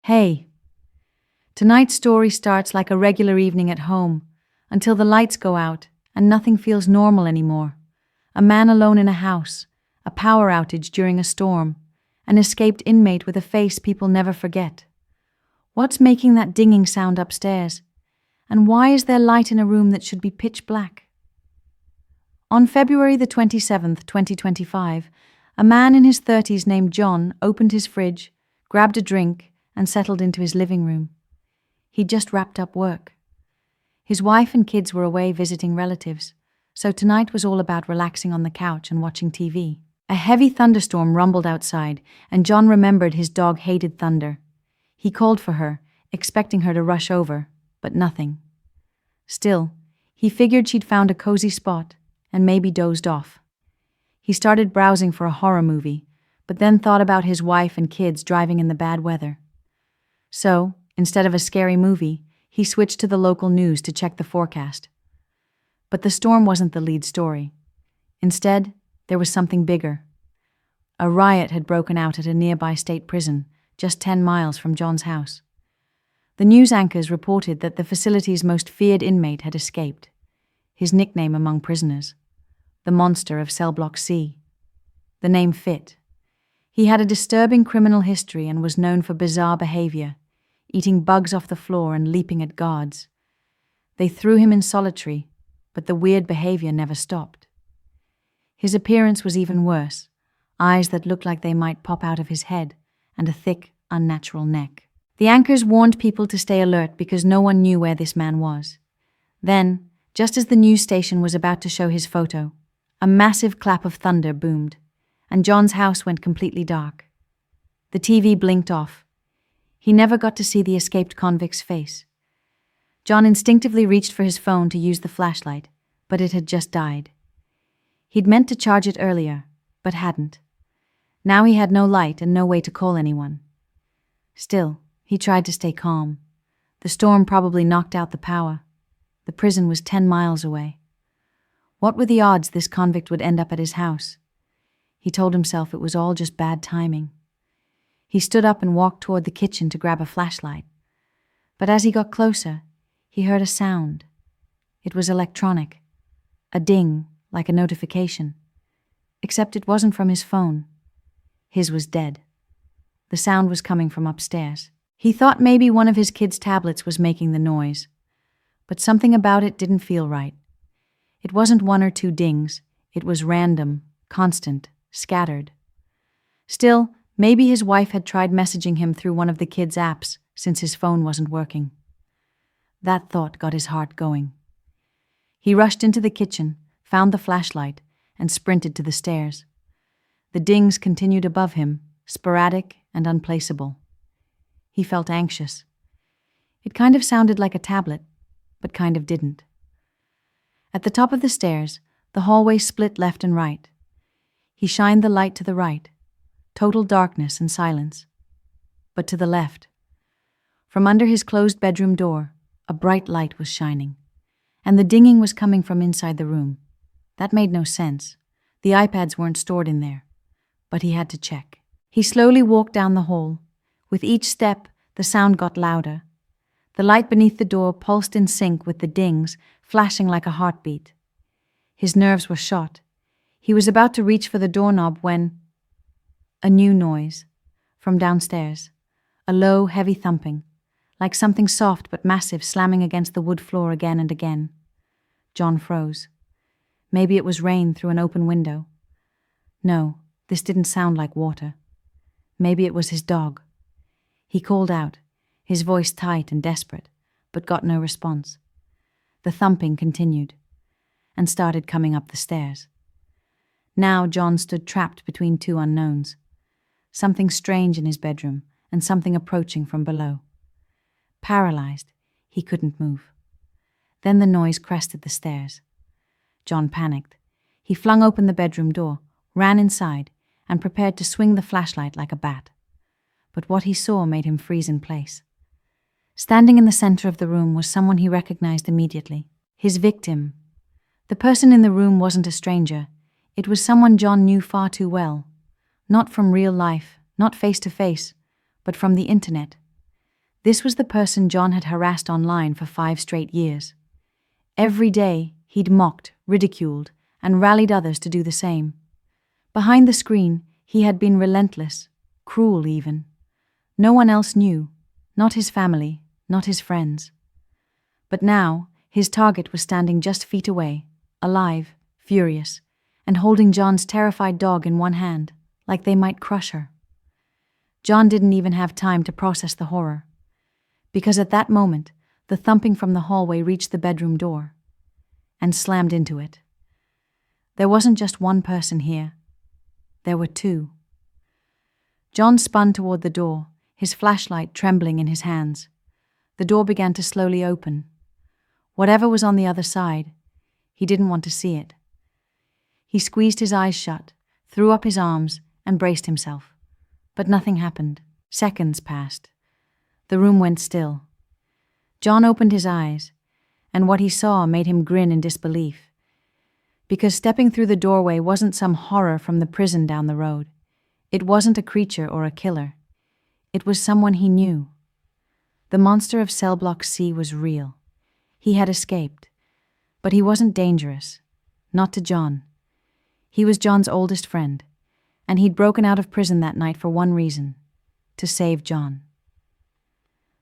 Hey, tonight's story starts like a regular evening at home, until the lights go out and nothing feels normal anymore. A man alone in a house, a power outage during a storm, an escaped inmate with a face people never forget. What's making that dinging sound upstairs? And why is there light in a room that should be pitch black? On February the 27th, 2025, a man in his 30s named John opened his fridge, grabbed a drink, and settled into his living room. He'd just wrapped up work. His wife and kids were away visiting relatives, so tonight was all about relaxing on the couch and watching TV. A heavy thunderstorm rumbled outside, and John remembered his dog hated thunder. He called for her, expecting her to rush over, but nothing. Still, he figured she'd found a cozy spot and maybe dozed off. He started browsing for a horror movie, but then thought about his wife and kids driving in the bad weather. So, instead of a scary movie, he switched to the local news to check the forecast. But the storm wasn't the lead story. Instead, there was something bigger. A riot had broken out at a nearby state prison, just 10 miles from John's house. The news anchors reported that the facility's most feared inmate had escaped, his nickname among prisoners, the monster of Cell Block C. The name fit. He had a disturbing criminal history and was known for bizarre behavior, eating bugs off the floor and leaping at guards. They threw him in solitary, but the weird behavior never stopped. His appearance was even worse, eyes that looked like they might pop out of his head, and a thick, unnatural neck. The anchors warned people to stay alert because no one knew where this man was. Then, just as the news station was about to show his photo, a massive clap of thunder boomed, and John's house went completely dark. The TV blinked off. He never got to see the escaped convict's face. John instinctively reached for his phone to use the flashlight, but it had just died. He'd meant to charge it earlier, but hadn't. Now he had no light and no way to call anyone. Still, he tried to stay calm. The storm probably knocked out the power. The prison was 10 miles away. What were the odds this convict would end up at his house? He told himself it was all just bad timing. He stood up and walked toward the kitchen to grab a flashlight. But as he got closer, he heard a sound. It was electronic. A ding, like a notification. Except it wasn't from his phone. His was dead. The sound was coming from upstairs. He thought maybe one of his kids' tablets was making the noise. But something about it didn't feel right. It wasn't one or two dings. It was random, constant, scattered. Still, maybe his wife had tried messaging him through one of the kids' apps since his phone wasn't working. That thought got his heart going. He rushed into the kitchen, found the flashlight, and sprinted to the stairs. The dings continued above him, sporadic and unplaceable. He felt anxious. It kind of sounded like a tablet, but kind of didn't. At the top of the stairs, the hallway split left and right. He shined the light to the right. Total darkness and silence. But to the left, from under his closed bedroom door, a bright light was shining, and the dinging was coming from inside the room. That made no sense. The iPads weren't stored in there, but he had to check. He slowly walked down the hall. With each step, the sound got louder. The light beneath the door pulsed in sync with the dings, flashing like a heartbeat. His nerves were shot. He was about to reach for the doorknob when a new noise from downstairs, a low, heavy thumping, like something soft but massive slamming against the wood floor again and again. John froze. Maybe it was rain through an open window. No, this didn't sound like water. Maybe it was his dog. He called out, his voice tight and desperate, but got no response. The thumping continued, and started coming up the stairs. Now John stood trapped between two unknowns. Something strange in his bedroom, and something approaching from below. Paralyzed, he couldn't move. Then the noise crested the stairs. John panicked. He flung open the bedroom door, ran inside, and prepared to swing the flashlight like a bat. But what he saw made him freeze in place. Standing in the center of the room was someone he recognized immediately. His victim. The person in the room wasn't a stranger. It was someone John knew far too well. Not from real life, not face to face, but from the internet. This was the person John had harassed online for 5 straight years. Every day, he'd mocked, ridiculed, and rallied others to do the same. Behind the screen, he had been relentless, cruel even. No one else knew, not his family, not his friends. But now, his target was standing just feet away, alive, furious, and holding John's terrified dog in one hand, like they might crush her. John didn't even have time to process the horror, because at that moment, the thumping from the hallway reached the bedroom door and slammed into it. There wasn't just one person here. There were 2. John spun toward the door, his flashlight trembling in his hands. The door began to slowly open. Whatever was on the other side, he didn't want to see it. He squeezed his eyes shut, threw up his arms, and braced himself. But nothing happened. Seconds passed. The room went still. John opened his eyes, and what he saw made him grin in disbelief. Because stepping through the doorway wasn't some horror from the prison down the road. It wasn't a creature or a killer. It was someone he knew. The monster of Cell Block C was real. He had escaped. But he wasn't dangerous. Not to John. He was John's oldest friend, and he'd broken out of prison that night for one reason: to save John.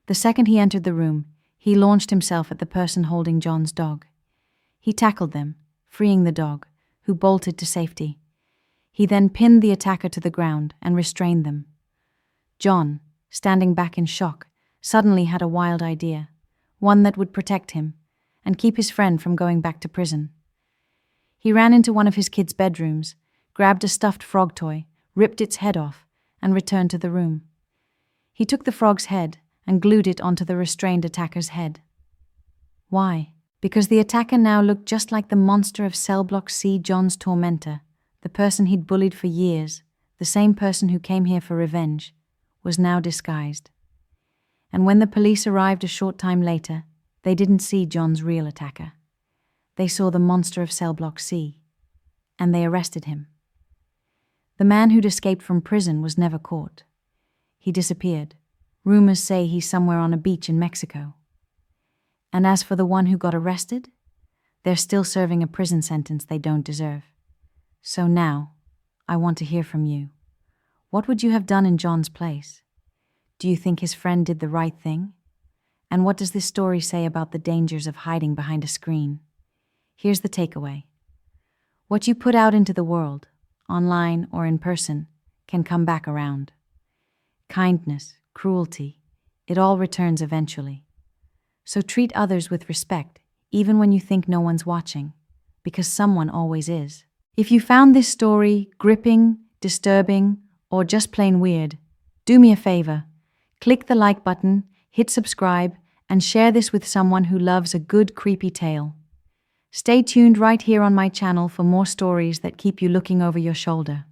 The second he entered the room, he launched himself at the person holding John's dog. He tackled them, freeing the dog, who bolted to safety. He then pinned the attacker to the ground and restrained them. John, standing back in shock, suddenly had a wild idea, one that would protect him and keep his friend from going back to prison. He ran into one of his kids' bedrooms, grabbed a stuffed frog toy, ripped its head off, and returned to the room. He took the frog's head and glued it onto the restrained attacker's head. Why? Because the attacker now looked just like the monster of Cell Block C, John's tormentor, the person he'd bullied for years, the same person who came here for revenge, was now disguised. And when the police arrived a short time later, they didn't see John's real attacker. They saw the monster of Cell Block C, and they arrested him. The man who'd escaped from prison was never caught. He disappeared. Rumors say he's somewhere on a beach in Mexico. And as for the one who got arrested, they're still serving a prison sentence they don't deserve. So now, I want to hear from you. What would you have done in John's place? Do you think his friend did the right thing? And what does this story say about the dangers of hiding behind a screen? Here's the takeaway. What you put out into the world, online or in person, can come back around. Kindness, cruelty, it all returns eventually. So treat others with respect, even when you think no one's watching, because someone always is. If you found this story gripping, disturbing, or just plain weird, do me a favor. Click the like button, hit subscribe, and share this with someone who loves a good creepy tale. Stay tuned right here on my channel for more stories that keep you looking over your shoulder.